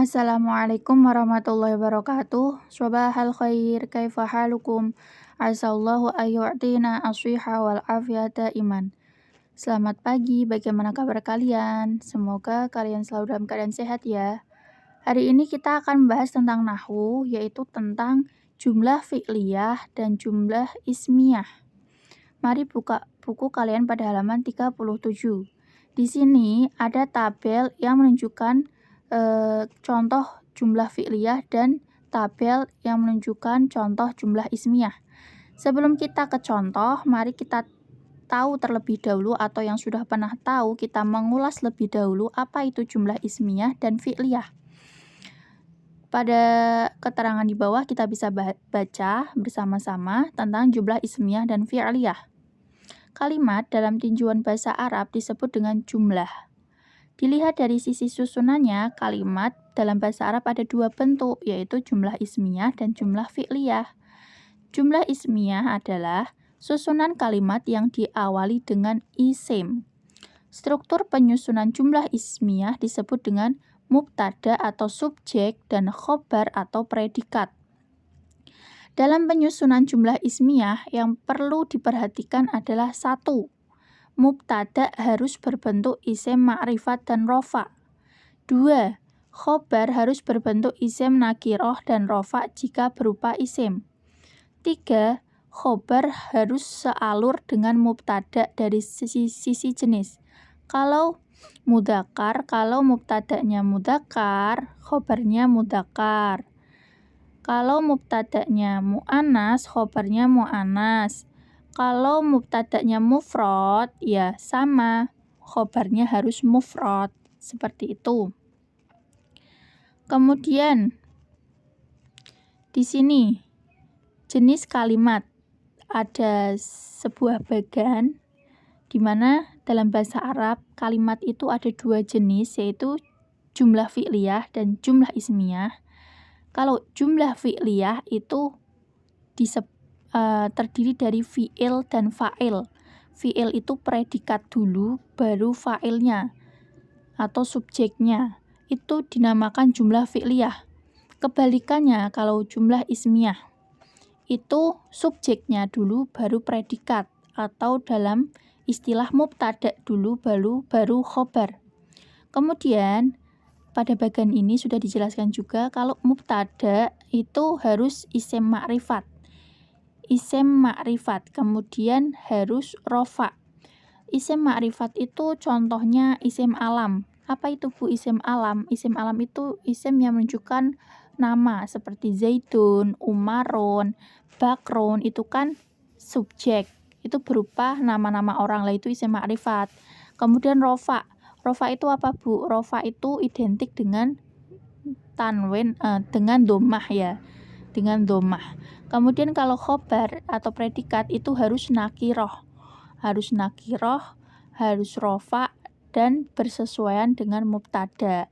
Assalamualaikum warahmatullahi wabarakatuh. Swabahal khair, kaifa halukum? Asallahu ayyu'tina ashiha wal afiyata iman. Selamat pagi, bagaimana kabar kalian? Semoga kalian selalu dalam keadaan sehat ya. Hari ini kita akan membahas tentang nahwu, yaitu tentang jumlah fi'liyah dan jumlah ismiyah. Mari buka buku kalian pada halaman 37. Di sini ada tabel yang menunjukkan contoh jumlah fi'liyah dan tabel yang menunjukkan contoh jumlah ismiyah. Sebelum kita ke contoh, mari kita tahu terlebih dahulu atau yang sudah pernah tahu, kita mengulas lebih dahulu apa itu jumlah ismiyah dan fi'liyah. Pada keterangan di bawah kita bisa baca bersama-sama tentang jumlah ismiyah dan fi'liyah. Kalimat dalam tinjauan bahasa Arab disebut dengan jumlah. Dilihat dari sisi susunannya, kalimat dalam bahasa Arab ada dua bentuk, yaitu jumlah ismiyah dan jumlah fi'liyah. Jumlah ismiyah adalah susunan kalimat yang diawali dengan isim. Struktur penyusunan jumlah ismiyah disebut dengan mubtada atau subjek dan khobar atau predikat. Dalam penyusunan jumlah ismiyah yang perlu diperhatikan adalah 1. Mubtada harus berbentuk isim ma'rifat dan rofa. 2. Khobar harus berbentuk isim nakiroh dan rofa jika berupa isim. 3. Khobar harus sealur dengan mubtada dari sisi jenis. Kalau mudakar, kalau mubtadanya mudakar, khobarnya mudakar. Kalau mubtadanya mu'anas, khobarnya mu'anas. Kalau mubtadanya mufrad, ya sama, khobarnya harus mufrad, seperti itu. Kemudian di sini jenis kalimat ada sebuah bagan di mana dalam bahasa Arab kalimat itu ada dua jenis, yaitu jumlah fi'liyah dan jumlah ismiyah. Kalau jumlah fi'liyah itu terdiri dari fi'il dan fa'il. Fi'il itu predikat dulu, baru fa'ilnya atau subjeknya. Itu dinamakan jumlah fi'liyah. Kebalikannya kalau jumlah ismiyah, itu subjeknya dulu, baru predikat, atau dalam istilah mubtada dulu, baru khobar. Kemudian pada bagian ini sudah dijelaskan juga kalau mubtada itu harus isim ma'rifat. Isim ma'rifat, kemudian harus rofa. Isim ma'rifat itu contohnya isim alam. Apa itu Bu isim alam? Isim alam itu isim yang menunjukkan nama seperti Zaidun, Umarun, Bakrun, itu kan subjek. Itu berupa nama-nama orang, lah itu isim ma'rifat. Kemudian rofa. Rofa itu apa Bu? Rofa itu identik dengan tanwin, dengan domah ya. Dengan domah. Kemudian kalau khobar atau predikat itu harus nakiroh. Harus nakiroh, harus rofa, dan bersesuaian dengan mubtada.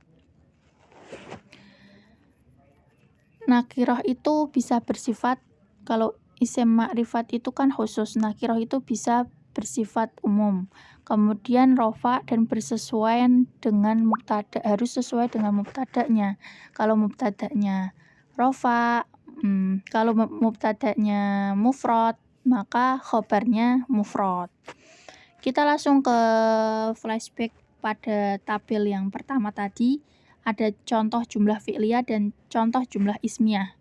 Nakiroh itu bisa bersifat, kalau isim ma'rifat itu kan khusus, nakiroh itu bisa bersifat umum. Kemudian rofa dan bersesuaian dengan mubtada, harus sesuai dengan mubtadanya. Kalau mubtadanya rofa, kalau mubtadanya mufrad, maka khobarnya mufrad. Kita langsung ke flashback pada tabel yang pertama tadi. Ada contoh jumlah fi'liyah dan contoh jumlah ismiyah.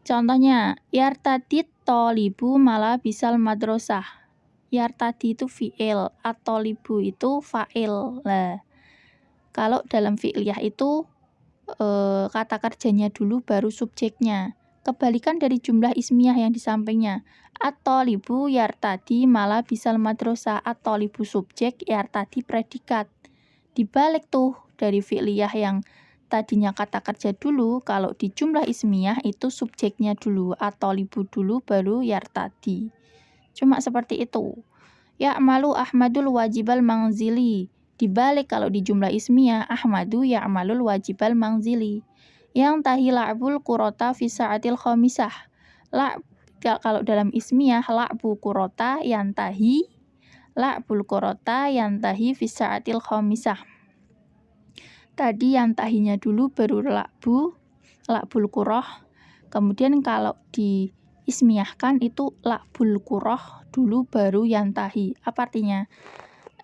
Contohnya, yartadit tolibu malah bisal madrasah. Yartadi itu fi'il, at-tolibu itu fa'il. Lah, kalau dalam fi'liyah itu kata kerjanya dulu baru subjeknya. Kebalikan dari jumlah ismiyah yang di sampingnya. At-tolibu yartadi malah bisal madrasah. At-tolibu subjek, yartadi predikat. Dibalik tuh dari fi'liyah yang tadinya kata kerja dulu, kalau di jumlah ismiyah itu subjeknya dulu. At-tolibu dulu baru yartadi. Cuma seperti itu. Ya'malu Ahmadul wajibal mangzili. Dibalik kalau di jumlah ismiyah, Ahmadu ya'malul wajibal mangzili. Yang tahi la'bul kurota fi sa'atil khamisah. Kalau dalam ismiyah, la'bu kurota yantahi, la'bul kurota yantahi fi sa'atil khamisah. Tadi yang tahinya dulu baru lakbul qurrah. Kemudian kalau di ismiyahkan itu lakbul qurrah dulu baru yantahi. Apa artinya?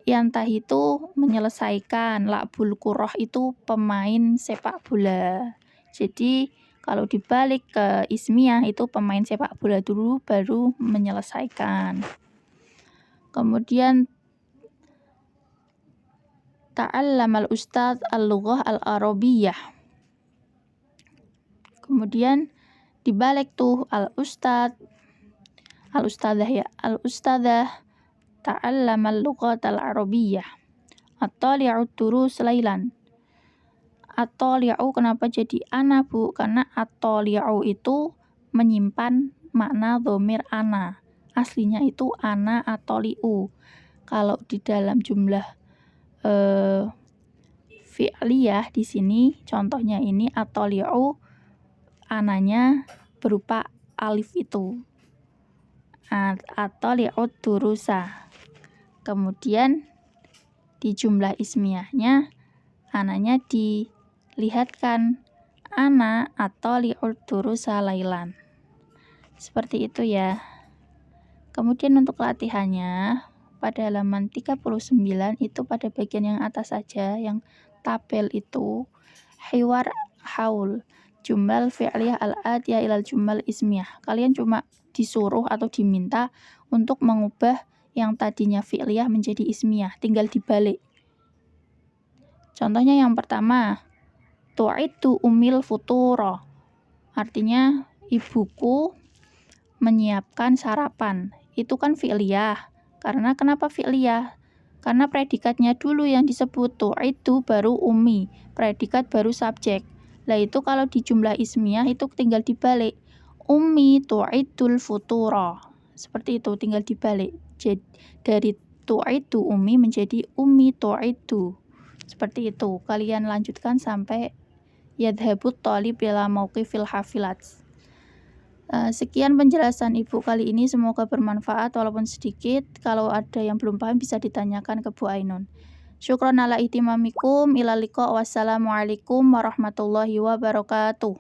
Yantahi itu menyelesaikan, lakbul qurrah itu pemain sepak bola. Jadi kalau dibalik ke ismiyah itu pemain sepak bola dulu baru menyelesaikan. Kemudian ta'allamal ustadz al-lughah al-arabiyyah. Kemudian dibalik tuh al-ustadzah ya, al-ustadzah ta'allamal lughat al-arabiyyah. At-tali'u durus lailan. At-tali'u kenapa jadi ana, Bu? Karena at-tali'u itu menyimpan makna dhamir ana. Aslinya itu ana at-tali'u. Kalau di dalam jumlah fi'liyah di sini contohnya ini at-tali'u ananya berupa alif itu. At-tali'u durusa. Kemudian di jumlah ismiyahnya ananya dilihatkan ana at-tali'u durusa lailan. Seperti itu ya. Kemudian untuk latihannya pada halaman 39 itu pada bagian yang atas saja, yang tabel itu hiwar haul jumal fi'liyah al-atiyah ilal jumal ismiyah. Kalian cuma disuruh atau diminta untuk mengubah yang tadinya fi'liyah menjadi ismiyah, tinggal dibalik. Contohnya yang pertama, tu'iddu umil futuro. Artinya ibuku menyiapkan sarapan. Itu kan fi'liyah. Karena kenapa fi'liyah? Karena predikatnya dulu yang disebut, tu'iddu baru umi, predikat baru subjek. Lah itu kalau di jumlah ismiyah itu tinggal dibalik. Ummi tu'iddul futuro. Seperti itu, tinggal dibalik. Jadi dari tu'iddu ummi menjadi ummi tu'iddu. Seperti itu. Kalian lanjutkan sampai yadhabut thalib ila mauqifil hafilat. Sekian penjelasan Ibu kali ini, semoga bermanfaat walaupun sedikit. Kalau ada yang belum paham bisa ditanyakan ke Bu Ainun. Syukron ala ihtimamikum, ila liqa, wassalamualaikum warahmatullahi wabarakatuh.